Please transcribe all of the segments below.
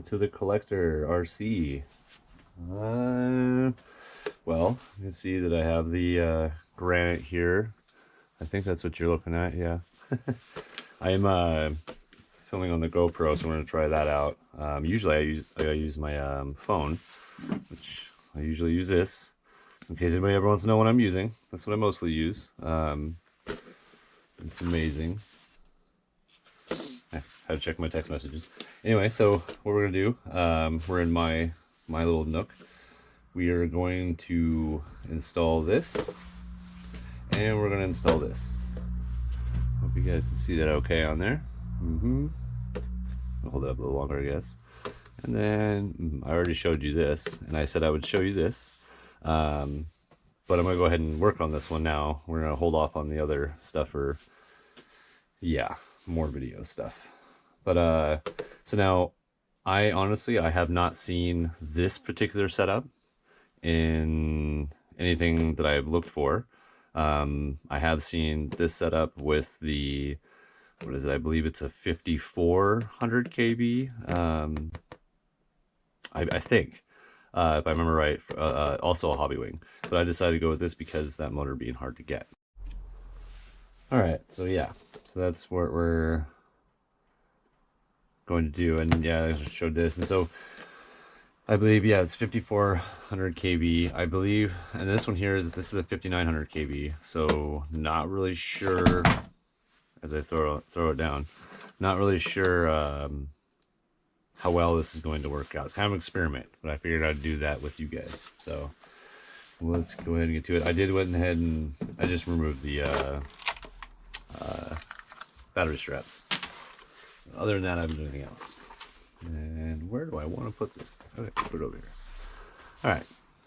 to the collector RC. Well, you can see that I have the Granite here. I think that's what you're looking at, yeah. I am filming on the GoPro, so I'm going to try that out. Usually I use my phone, which I usually use this, in case anybody ever wants to know what I'm using. That's what I mostly use. It's amazing. I had to check my text messages. Anyway, so what we're gonna do, we're in my little nook. We are going to install this, and we're gonna install this. Hope you guys can see that okay on there. I'll hold it up a little longer, I guess. And then I already showed you this, and I said I would show you this. But I'm gonna go ahead and work on this one now. We're gonna hold off on the other stuff for, yeah, more video stuff. But so now I honestly have not seen this particular setup in anything that I've looked for. I have seen this setup with the, what is it? I believe it's a 5400 kb. I think, if I remember right, also a Hobbywing. But I decided to go with this because that motor being hard to get. All right, so yeah, so that's what we're going to do. And yeah, I just showed this, and so I believe, yeah, it's 5400 kb, I believe, and this one here is, this is a 5900 kb. So not really sure, as I throw it down, not really sure how well this is going to work out. It's kind of an experiment, but I figured I'd do that with you guys. So let's go ahead and get to it. I did went ahead and I just removed the battery straps. Other than that, I haven't done anything else. And where do I want to put this? Okay, put it over here. All right,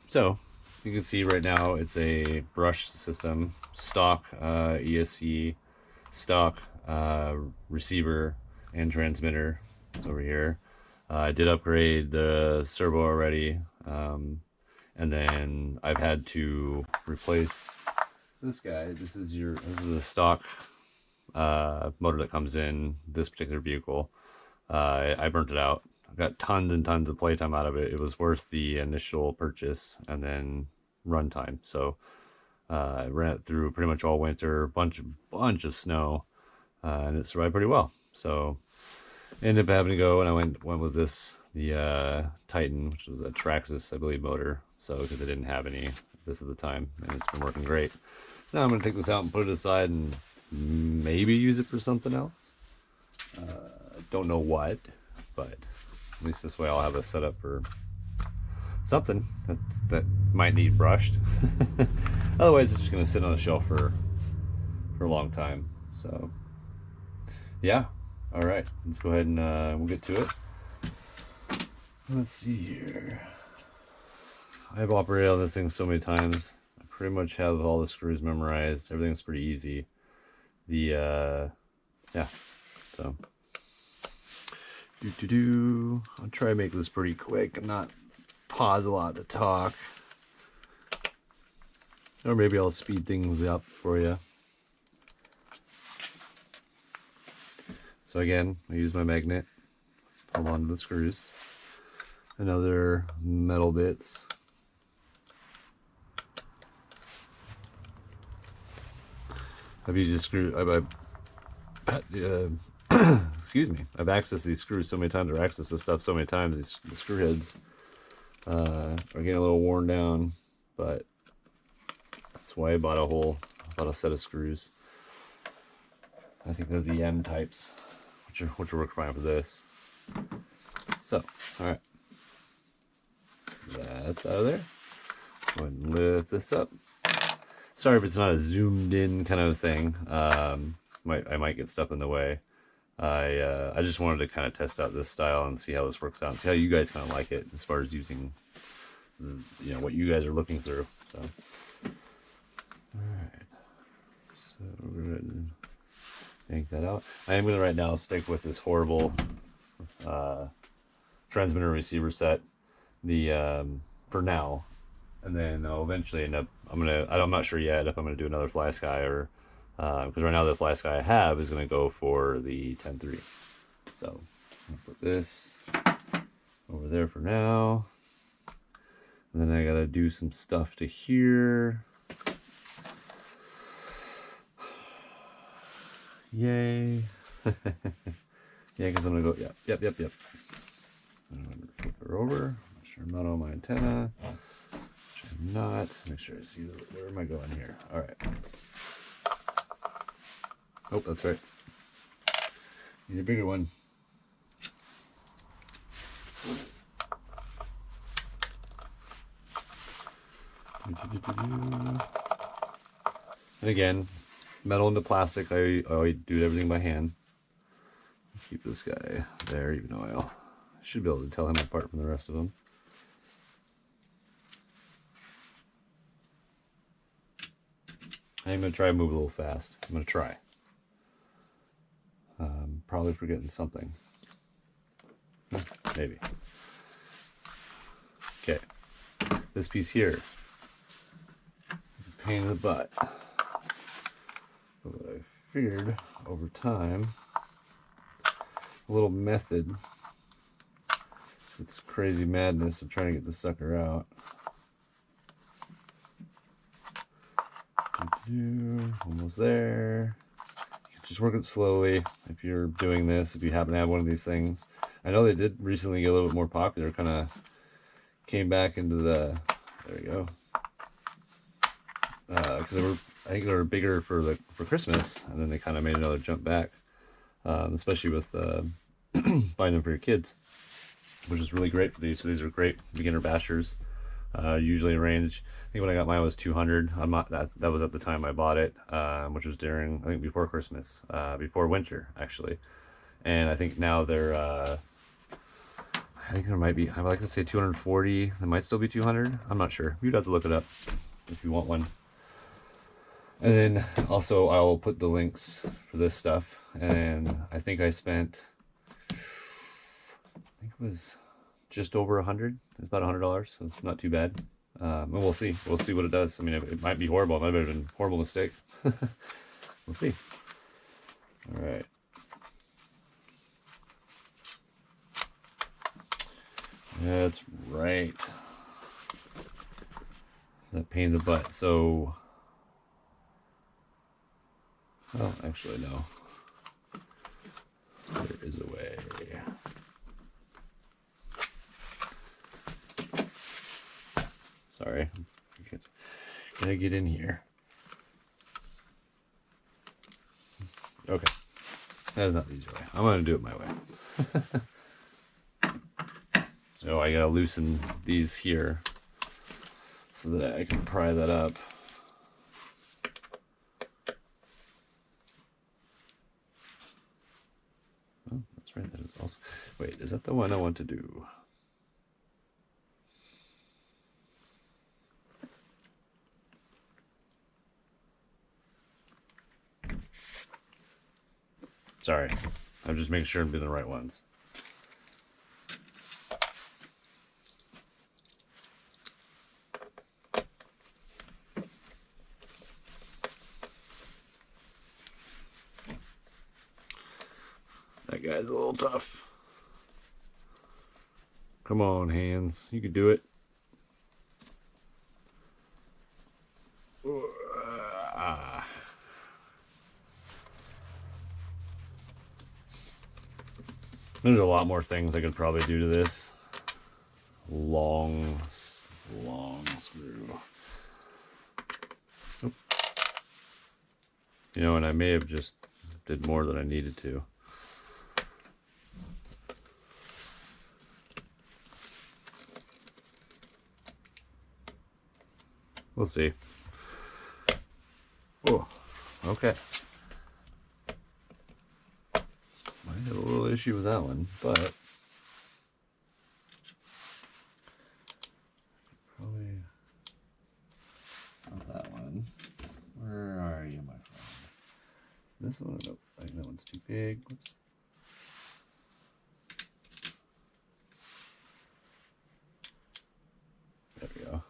so you can see right now it's a brush system, stock ESC, stock receiver and transmitter. It's over here. I did upgrade the servo already, and then I've had to replace this guy. This is the stock motor that comes in this particular vehicle. I burnt it out. I got tons and tons of playtime out of it. It was worth the initial purchase and then runtime. So I ran it through pretty much all winter, bunch of snow, and it survived pretty well. So ended up having to go, and I went with this, the Titan, which was a Traxxas, I believe, motor. So because I didn't have any of this at the time, and it's been working great. So now I'm gonna take this out and put it aside and maybe use it for something else. Don't know what, but at least this way I'll have a setup for something that might need brushed. Otherwise, it's just gonna sit on the shelf for a long time. So yeah, all right, let's go ahead and we'll get to it. Let's see here. I've operated on this thing so many times. I pretty much have all the screws memorized. Everything's pretty easy. Yeah, so I'll try to make this pretty quick and not pause a lot to talk, or maybe I'll speed things up for you. So again, I use my magnet, hold on to the screws, and other metal bits. I've used this screw, excuse me, I've accessed these screws so many times, or accessed this stuff so many times, the screw heads are getting a little worn down, but that's why I bought a set of screws. I think they're the M types, which will work fine for this. So, all right, that's out of there. Go ahead and lift this up. Sorry if it's not a zoomed in kind of thing. I might get stuff in the way. I just wanted to kind of test out this style and see how this works out, and see how you guys kind of like it as far as using, what you guys are looking through. So, all right. So we're gonna yank that out. I am gonna right now stick with this horrible transmitter receiver set, for now, and then I'll eventually end up. I'm not sure yet if I'm gonna do another Fly Sky, or because right now the Fly Sky I have is gonna go for the 10.3. So I'll put this over there for now. And then I gotta do some stuff to here. Yay. Yeah, because I'm gonna go, yep. I'm gonna flip her over. Make sure I'm not on my antenna. Which I'm not. Make sure I see where am I going here. Alright. Oh, that's right. Need a bigger one. And again, metal into plastic, I always do everything by hand. Keep this guy there, even though I should be able to tell him apart from the rest of them. I'm going to try to move a little fast. I'm going to try. Probably forgetting something. Maybe. Okay. This piece here is a pain in the butt. But what I figured over time, a little method. It's crazy madness of trying to get the sucker out. Almost there. Just work it slowly if you're doing this, if you happen to have one of these things. I know they did recently get a little bit more popular, kind of came back into the, there we go. Because they were, I think they were bigger for Christmas, and then they kind of made another jump back, especially with buying them for your kids, which is really great for these. So these are great beginner bashers. Usually range, I think when I got mine was 200. I'm not, that was at the time I bought it, which was during, I think before Christmas, before winter actually. And I think now they're, I think there might be, I would like to say 240. There might still be 200. I'm not sure. You'd have to look it up if you want one. And then also I'll put the links for this stuff. And I think I spent, I think it was just over 100. It's about $100, so it's not too bad. And we'll see. We'll see what it does. I mean, it might be horrible. It might have been a horrible mistake. We'll see. All right. That's right. That pain in the butt. So, well, actually, no. There is a way. Sorry, gotta get in here. Okay, that is not the easy way. I'm gonna do it my way. So I gotta loosen these here so that I can pry that up. Oh, that's right. That is also. Wait, is that the one I want to do? Sorry, I'm just making sure I'm doing the right ones. That guy's a little tough. Come on, hands. You can do it. There's a lot more things I could probably do to this. Long screw. Oop. You know, and I may have just did more than I needed to. We'll see. Oh, okay. Might have a little issue with that one, but probably it's not that one. Where are you, my friend? This one? Nope. I think that one's too big. Whoops. There we go.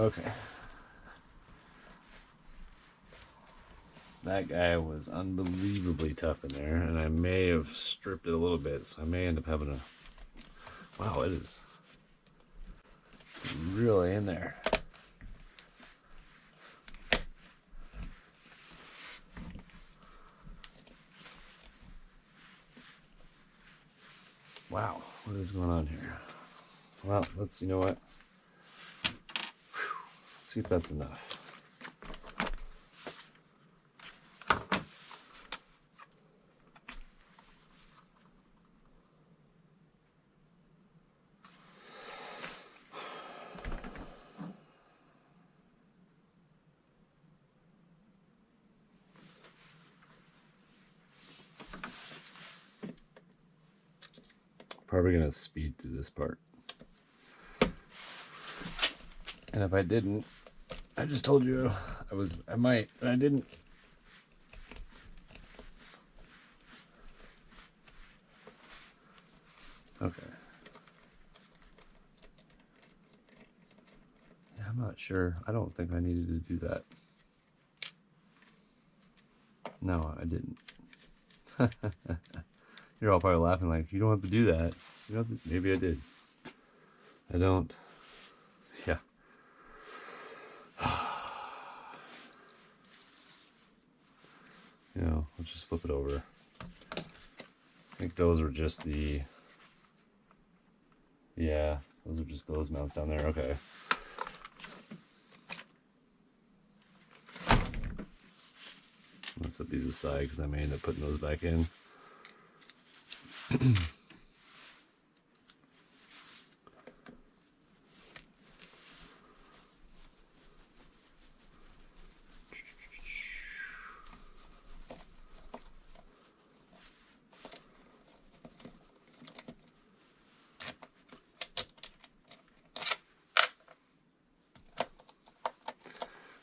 Okay. That guy was unbelievably tough in there, and I may have stripped it a little bit, so I may end up having a... Wow, it is really in there. Wow, what is going on here? Well, you know what? Let's see if that's enough. Probably gonna speed through this part. And if I didn't, I just told you I might, but I didn't. Okay. Yeah, I'm not sure. I don't think I needed to do that. No, I didn't. You're all probably laughing like, you don't have to do that. You know, maybe I did. I don't. Yeah. You know, let's just flip it over. I think those were just the... Yeah, those are just those mounts down there. Okay. I'm gonna set these aside because I may end up putting those back in.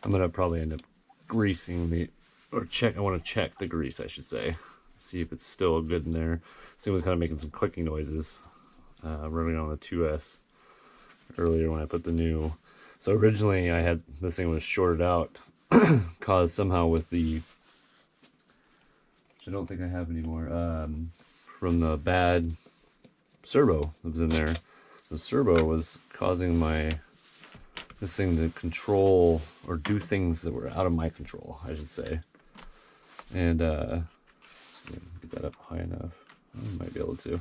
I'm gonna probably end up greasing the, or check. I want to check the grease, I should say, see if it's still good in there. See, it was kind of making some clicking noises running on the 2S earlier when I put the new. So originally I had this thing was shorted out, caused somehow with the, which I don't think I have anymore, from the bad servo that was in there. The servo was causing this thing to control or do things that were out of my control, I should say. And get that up high enough. I might be able to.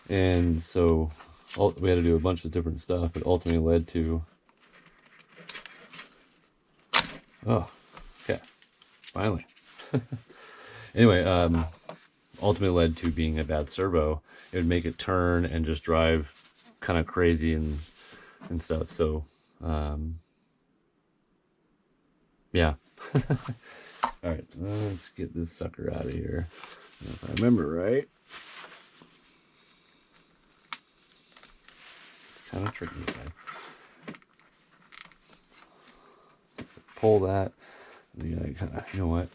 And so we had to do a bunch of different stuff. It ultimately led to... Oh, okay. Finally. Anyway, ultimately led to being a bad servo. It would make it turn and just drive kind of crazy and stuff. So, yeah. All right, let's get this sucker out of here. If I remember right, it's kind of tricky. Pull that. And then I kind of, you know what?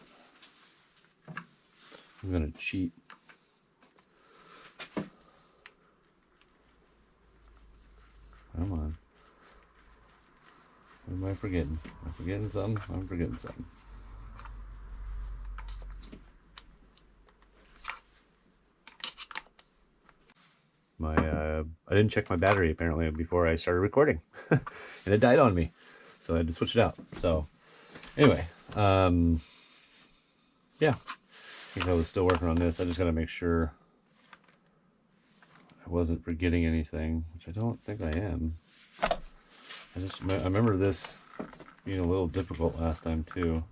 I'm gonna cheat. Come on. What am I forgetting? Am I forgetting something? I'm forgetting something. I didn't check my battery apparently before I started recording, and it died on me, so I had to switch it out. So anyway, yeah, I think I was still working on this. I just got to make sure I wasn't forgetting anything, which I don't think I am. I remember this being a little difficult last time too,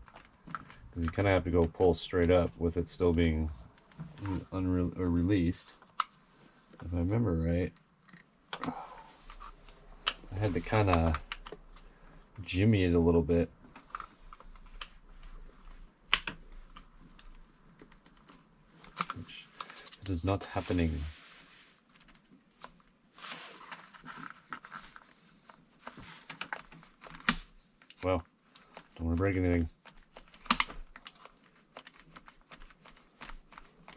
because you kind of have to go pull straight up with it still being released. If I remember right, I had to kind of jimmy it a little bit. Which is not happening. Well, don't want to break anything.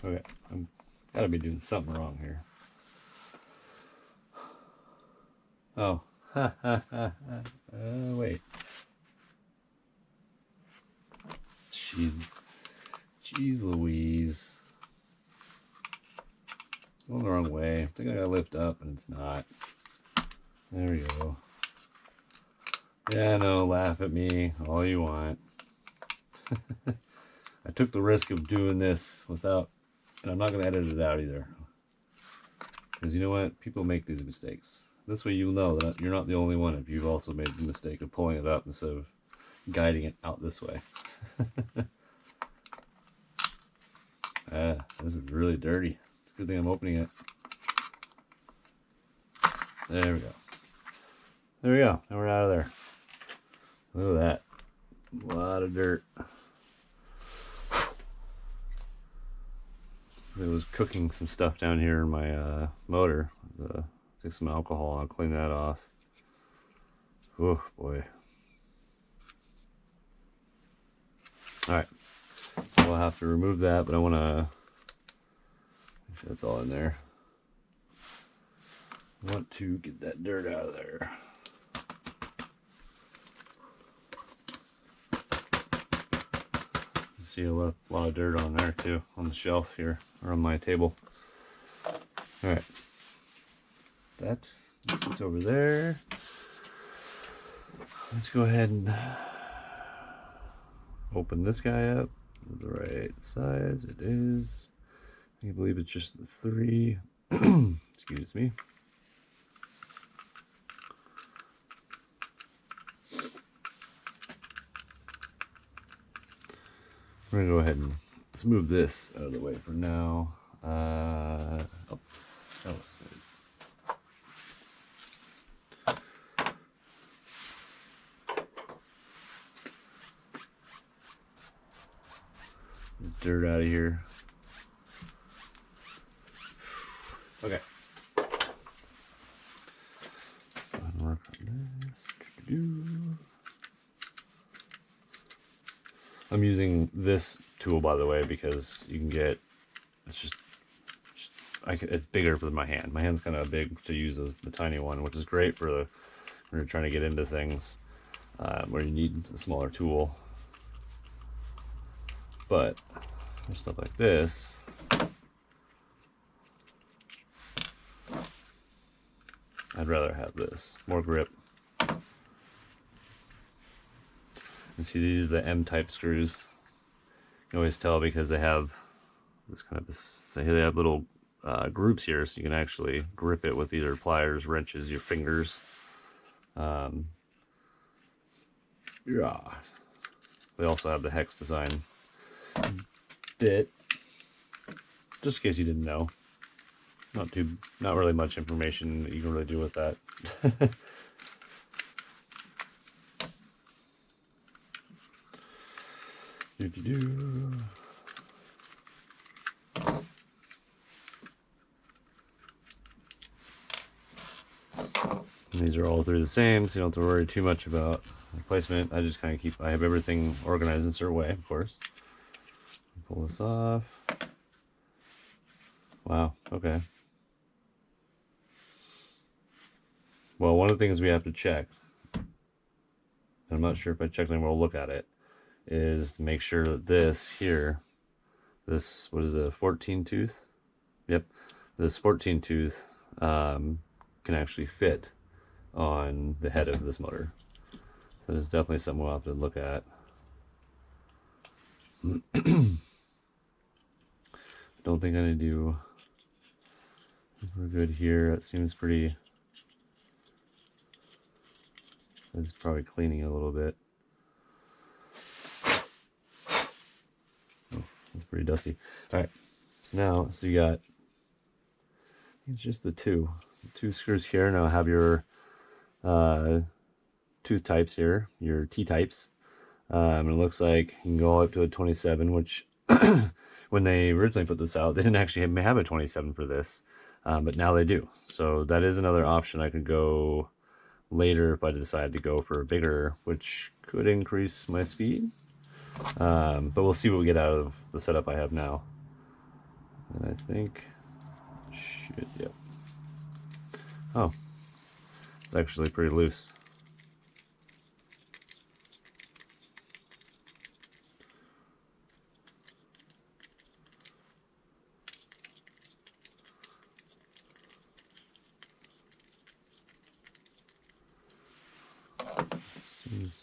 Okay, I'm gotta be doing something wrong here. Oh, Wait. Jeez Louise. Going the wrong way. I think I gotta lift up and it's not. There we go. Yeah, no, laugh at me all you want. I took the risk of doing this without, and I'm not gonna edit it out either. Because you know what? People make these mistakes. This way you'll know that you're not the only one if you've also made the mistake of pulling it up instead of guiding it out this way. This is really dirty. It's a good thing I'm opening it. There we go. There we go. Now we're out of there. Look at that. A lot of dirt. It was cooking some stuff down here in my motor. Take some alcohol and I'll clean that off. Oh boy. Alright. So we'll have to remove that, but I want to make sure that's all in there. I want to get that dirt out of there. See a lot of dirt on there too, on the shelf here, or on my table. Alright. That sits over there. Let's go ahead and open this guy up. The right size it is. I believe it's just the 3. Excuse me. We're gonna go ahead and let's move this out of the way for now. Oh, that was silly. Dirt out of here. Okay. Work on this. I'm using this tool, by the way, because you can get it's bigger than my hand. My hand's kind of big to use as the tiny one, which is great for when you're trying to get into things where you need a smaller tool. But for stuff like this, I'd rather have this. More grip. And see, these are the M-type screws. You can always tell because they have this kind of so here they have little grooves here, so you can actually grip it with either pliers, wrenches, your fingers. Yeah. They also have the hex design bit, just in case you didn't know. Not really much information that you can really do with that. And these are all through the same, so you don't have to worry too much about placement. I just kind of I have everything organized in a certain way, of course. Pull this off. Wow, okay. Well, one of the things we have to check, and I'm not sure if I checked and we'll look at it, is to make sure that this here, what is it, 14 tooth? Yep, this 14 tooth can actually fit on the head of this motor. So it's definitely something we'll have to look at. Don't think I need to. We're good here. It seems pretty. It's probably cleaning a little bit. Oh, it's pretty dusty. All right. So you got. It's just the two screws here. Now have your tooth types here, your T types. And it looks like you can go up to a 27, which when they originally put this out, they didn't actually have a 27 for this, but now they do. So that is another option. I could go later if I decide to go for a bigger, which could increase my speed. But we'll see what we get out of the setup I have now. And I think, yep. Oh, It's actually pretty loose. Seems...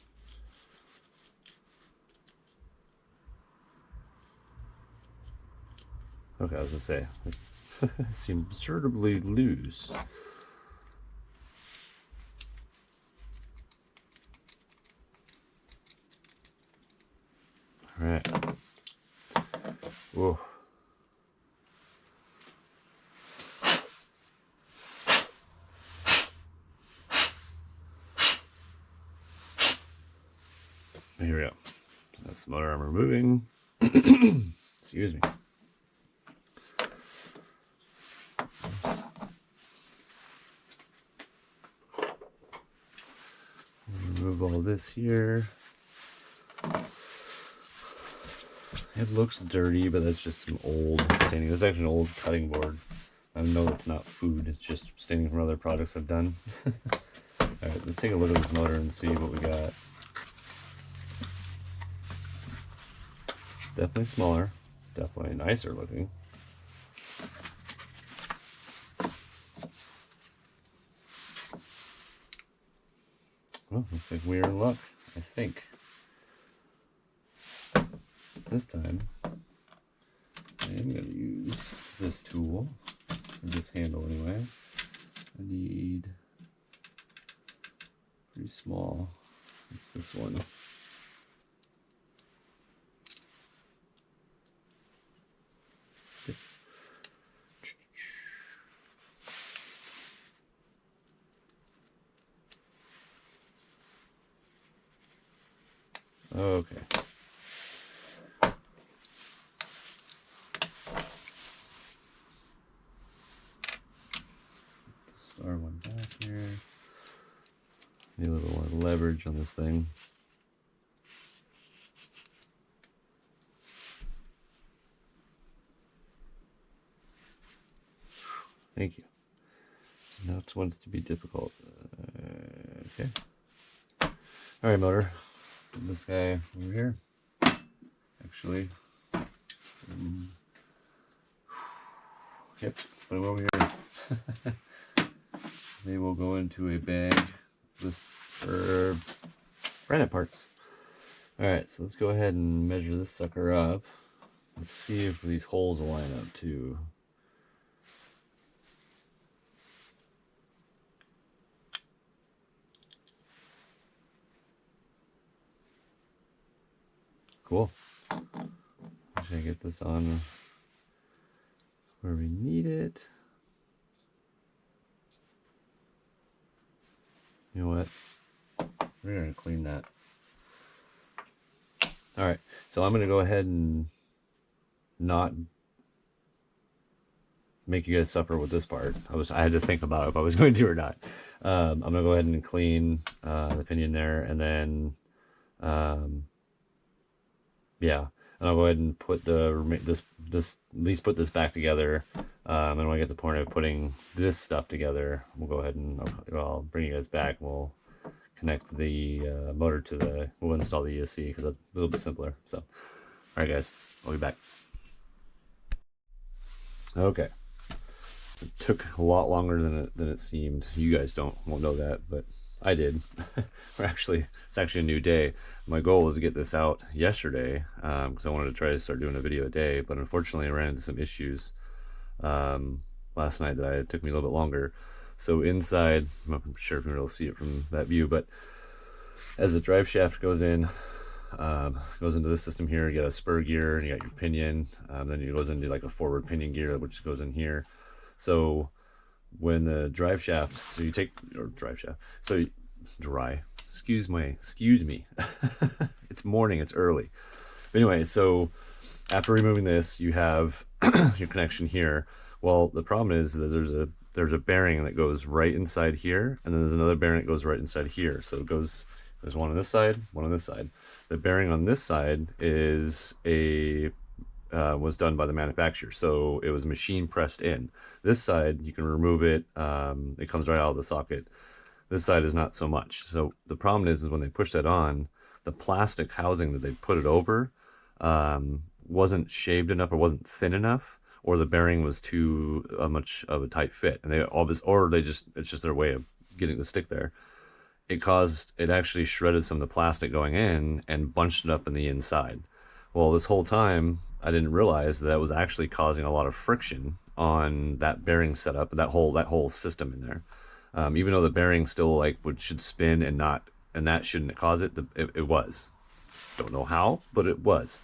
Okay, I was gonna say, it seems absurdly loose. All right. Whoa. Here we go. That's the motor I'm removing. Excuse me. Remove all this here. It looks dirty, but that's just some old staining. That's actually an old cutting board. I know it's not food, it's just staining from other projects I've done. Alright, let's take a look at this motor and see what we got. Definitely smaller, definitely nicer looking. Well, looks like we're in luck, I think. This time, I am going to use this tool, or this handle anyway. I need pretty small. It's this one. Okay. Star one back here. Need a little more leverage on this thing. Thank you. Not want it to be difficult. Okay. All right, motor. This guy over here. Actually. Yep. Put him over here. They will go into a bag just for Granite parts. Alright, so let's go ahead and measure this sucker up. Let's see if these holes will line up too. Cool. Should I get this on where we need it? You know what? We're gonna clean that. All right, so I'm gonna go ahead and not make you guys suffer with this part. I had to think about if I was going to or not. I'm gonna go ahead and clean the pinion there, and then yeah, and I'll go ahead and put this at least put this back together. And when I get to the point of putting this stuff together, we'll go ahead and I'll bring you guys back. We'll connect the motor to the. We'll install the ESC because it's a little bit simpler. So, all right, guys, I'll be back. Okay, it took a lot longer than it seemed. You guys won't know that, but I did. It's actually a new day. My goal was to get this out yesterday because I wanted to try to start doing a video a day, but unfortunately I ran into some issues last night that it took me a little bit longer. So inside, I'm not sure if you can really see it from that view, but as the drive shaft goes into this system here, you got a spur gear, and you got your pinion, then it goes into like a forward pinion gear, which goes in here. So when the drive shaft, so you take your drive shaft, so excuse me, it's morning, it's early. But anyway, so after removing this, you have your connection here. Well, the problem is that there's a bearing that goes right inside here, and then there's another bearing that goes right inside here. So it goes, there's one on this side, one on this side. The bearing on this side is was done by the manufacturer, so it was machine pressed in. This side, you can remove it. It comes right out of the socket. This side is not so much. So the problem is when they push that on, the plastic housing that they put it over wasn't shaved enough or wasn't thin enough, or the bearing was too much of a tight fit, and they always, or they just, it's just their way of getting the stick there. It actually shredded some of the plastic going in and bunched it up in the inside. Well, this whole time I didn't realize that was actually causing a lot of friction on that bearing setup, that whole system in there. Even though the bearing still like should spin and not, and that shouldn't cause it, it was. Don't know how, but it was.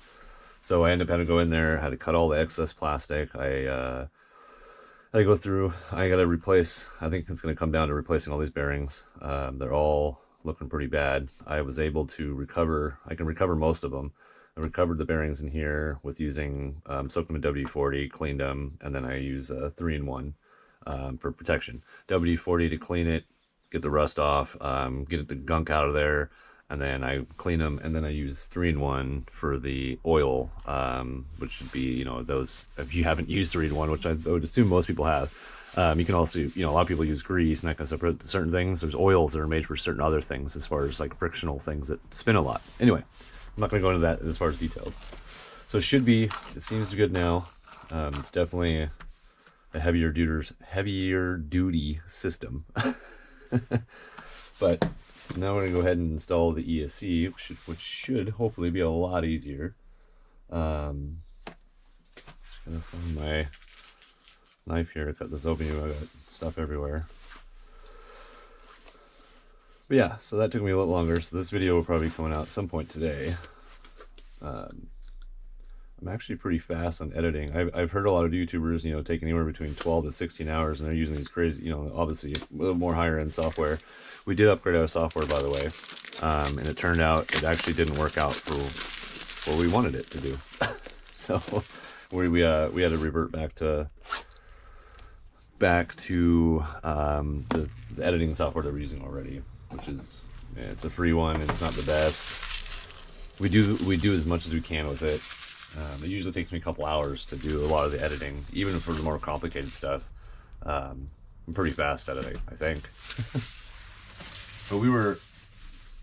So I ended up having to go in there, had to cut all the excess plastic. I go through, I got to replace, I think it's going to come down to replacing all these bearings. They're all looking pretty bad. I was able to recover, I can recover most of them. I recovered the bearings in here with using, soaked them in WD-40, cleaned them, and then I use a 3-in-1 for protection. WD-40 to clean it, get the rust off, get the gunk out of there, and then I clean them, and then I use 3-in-1 for the oil, which should be, you know, those, if you haven't used 3-in-1, which I would assume most people have, you can also, you know, a lot of people use grease and that kind of stuff for certain things. There's oils that are made for certain other things as far as like frictional things that spin a lot. Anyway, I'm not going to go into that as far as details. So it should be, it seems good now. It's definitely a heavier duty system. But so now we're going to go ahead and install the ESC, which should hopefully be a lot easier. Just going to find my knife here to cut this open. I got stuff everywhere. But yeah, so that took me a little longer. So this video will probably be coming out at some point today. I'm actually pretty fast on editing. I've heard a lot of YouTubers, you know, take anywhere between 12 to 16 hours, and they're using these crazy, you know, obviously a little more higher end software. We did upgrade our software, by the way, and it turned out it actually didn't work out for what we wanted it to do. So we had to revert back to the editing software that we're using already, which is, yeah, it's a free one. It's not the best. We do as much as we can with it. It usually takes me a couple hours to do a lot of the editing, even for the more complicated stuff. I'm pretty fast at it, I think. But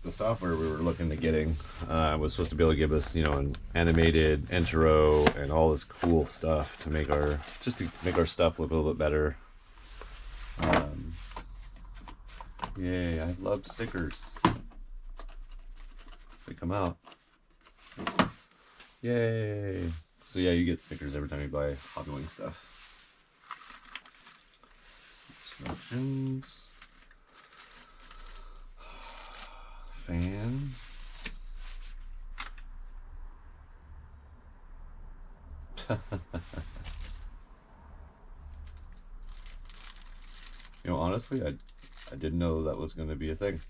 the software we were looking at getting was supposed to be able to give us, you know, an animated intro and all this cool stuff to make our stuff look a little bit better. Yay, I love stickers. They come out. Yay! So yeah, you get stickers every time you buy Hobbywing stuff. Instructions. Fan. You know, honestly, I didn't know that was going to be a thing,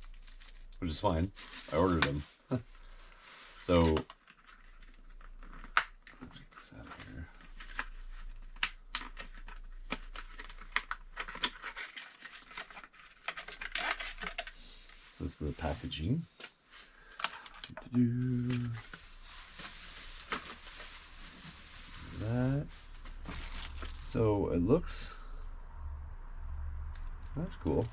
which is fine. I ordered them. So let's get this out of here. This is the packaging. That. So it looks, that's cool.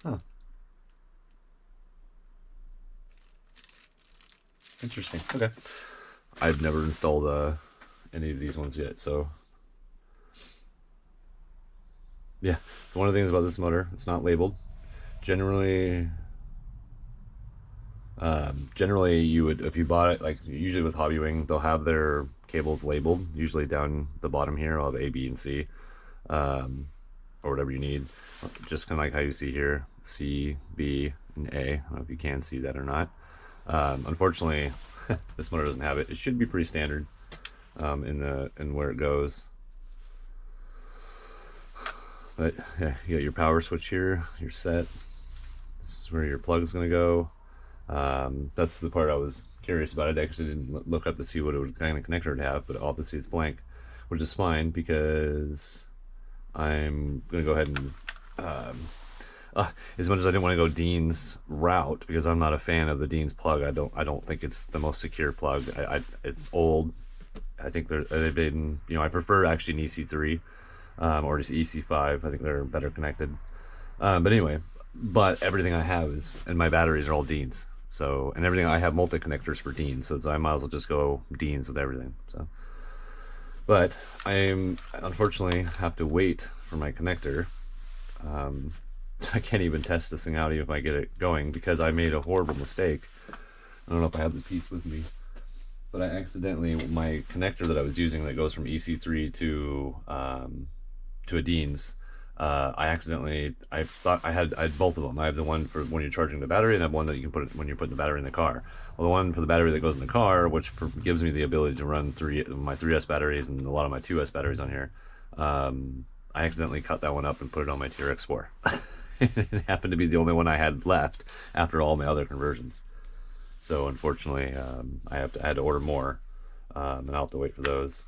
Huh. Interesting. Okay. I've never installed any of these ones yet, so yeah. One of the things about this motor, it's not labeled. Generally you would, if you bought it, like usually with Hobbywing, they'll have their cables labeled, usually down the bottom here. I'll have A, B, and C, or whatever you need. Just kind of like how you see here, C, B, and A. I don't know if you can see that or not. Unfortunately, this motor doesn't have it. It should be pretty standard in where it goes. But yeah, you got your power switch here, your set. This is where your plug is going to go. That's the part I was curious about. I actually didn't look up to see what it would kind of connector it'd have, but obviously it's blank, which is fine because I'm going to go ahead and as much as I didn't want to go Dean's route, because I'm not a fan of the Dean's plug. I don't think it's the most secure plug. It's old. I think they've been, you know, I prefer actually an EC3 or just EC5. I think they're better connected. But anyway, but everything I have is, and my batteries are all Deans. So, and everything I have multi connectors for Deans, so I might as well just go Deans with everything. So, but I unfortunately have to wait for my connector. So I can't even test this thing out even if I get it going, because I made a horrible mistake. I don't know if I have the piece with me, but I accidentally, my connector that I was using that goes from EC3 to a Deans, I thought I had both of them. I have the one for when you're charging the battery, and I have one that you can put when you're putting the battery in the car. Well, the one for the battery that goes in the car, which gives me the ability to run my 3S batteries and a lot of my 2S batteries on here, I accidentally cut that one up and put it on my TRX4. It happened to be the only one I had left after all my other conversions. So unfortunately, I had to order more, and I'll have to wait for those.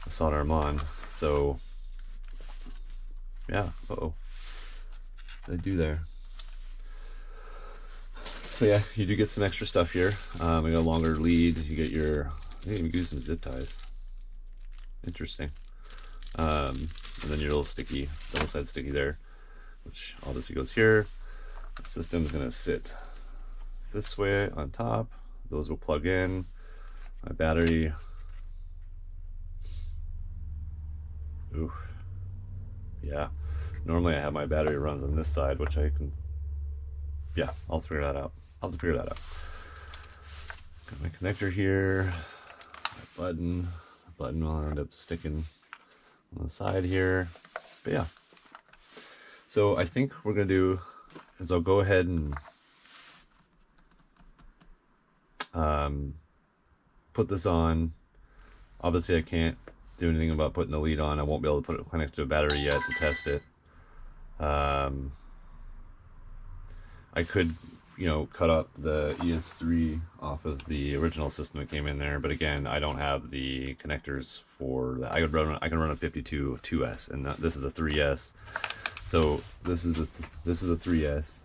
I solder them on. So yeah. Uh-oh. What did I do there? So yeah, you do get some extra stuff here. You got a longer lead. You get your, I think you can use some zip ties. Interesting. And then your little sticky, double side sticky there, which obviously goes here. The system's gonna sit this way on top. Those will plug in. My battery. Ooh. Yeah. Normally I have my battery runs on this side, which I can. Yeah, I'll figure that out. I'll have to figure that out. Got my connector here. My button. The button will end up sticking on the side here. But yeah. So I think what we're gonna do is I'll go ahead and put this on. Obviously I can't do anything about putting the lead on. I won't be able to put it connected to a battery yet to test it. I could, you know, cut up the ES3 off of the original system that came in there, but again, I don't have the connectors for that. I can run a 52 2S, and this is a 3S. So this is a 3S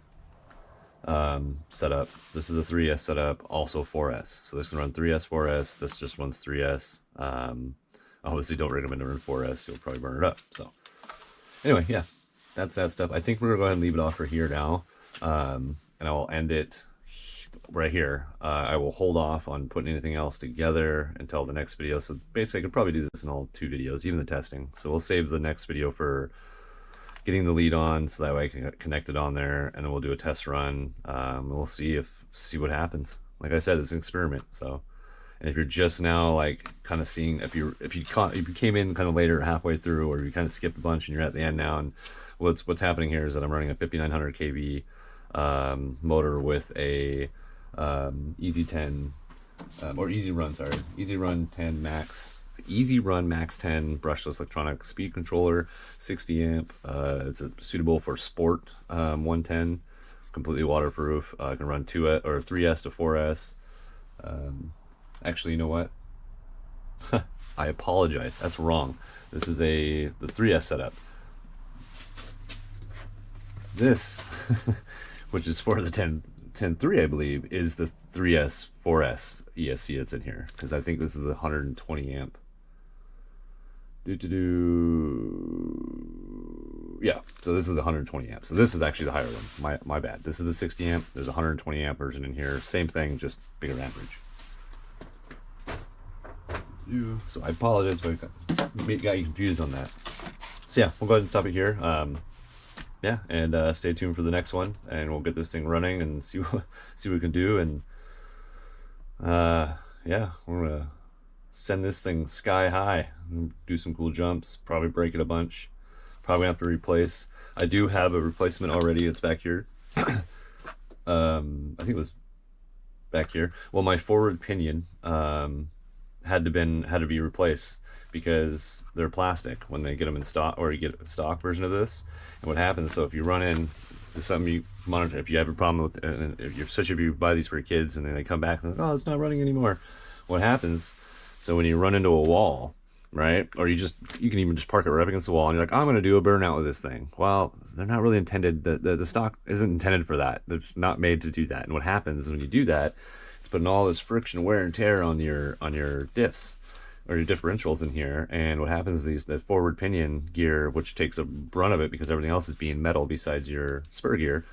setup. This is a 3S setup, also 4S. So this can run 3S, 4S. This just runs 3S. Obviously, don't recommend to run 4S. You'll probably burn it up. So anyway, yeah, that's that stuff. I think we're gonna go ahead and leave it off for here now, and I will end it right here. I will hold off on putting anything else together until the next video. So basically, I could probably do this in all 2 videos, even the testing. So we'll save the next video for getting the lead on, so that way I can connect it on there, and then we'll do a test run. We'll see what happens. Like I said, it's an experiment. So, and if you're just now like kind of seeing, if you came in kind of later, halfway through, or you kind of skipped a bunch and you're at the end now, and what's happening here is that I'm running a 5900 kV motor with a EZ10 or Ezrun, sorry, Ezrun 10 Max. Ezrun Max 10 brushless electronic speed controller, 60 amp. It's suitable for sport 110, completely waterproof. I can run 2S or 3S to 4S. Actually, you know what? I apologize. That's wrong. This is the 3S setup. This, which is for the 10.3, I believe, is the 3S 4S ESC that's in here, because I think this is the 120 amp. Yeah, so this is the 120 amp. So this is actually the higher one. My bad. This is the 60 amp. There's a 120 amp version in here. Same thing, just bigger amperage. So I apologize if I got you confused on that. So yeah, we'll go ahead and stop it here. Yeah, and stay tuned for the next one, and we'll get this thing running and see what we can do. And yeah, we're gonna send this thing sky high, do some cool jumps, probably break it a bunch, probably have to replace. I do have a replacement already. It's back here. I think it was back here. Well, my forward pinion had to be replaced, because they're plastic when they get them in stock, or you get a stock version of this. And what happens, so if you run in to something you monitor, if you have a problem with, especially if you buy these for your kids and then they come back and oh, it's not running anymore, what happens, so when you run into a wall, right, or you can even just park it right up against the wall and you're like, I'm going to do a burnout with this thing. Well, they're not really intended, the stock isn't intended for that. It's not made to do that. And what happens when you do that, It's putting all this friction, wear and tear on your diffs or your differentials in here. And what happens is the forward pinion gear, which takes a brunt of it because everything else is being metal besides your spur gear,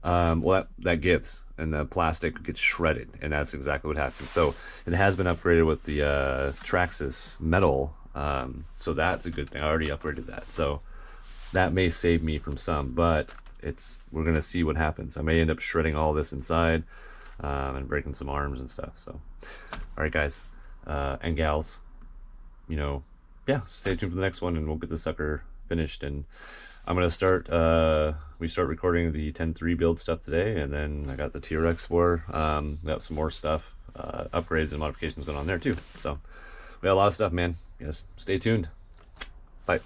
well, that gives, and the plastic gets shredded, and that's exactly what happens. So it has been upgraded with the Traxxas metal, so that's a good thing. I already upgraded that, so that may save me from some, but we're gonna see what happens. I may end up shredding all this inside and breaking some arms and stuff. So, all right, guys and gals, you know, yeah, stay tuned for the next one, and we'll get the sucker finished. And I'm gonna start. We start recording the 10.3 build stuff today, and then I got the TRX 4. Got some more stuff, upgrades and modifications going on there too. So we got a lot of stuff, man. Yes, stay tuned. Bye.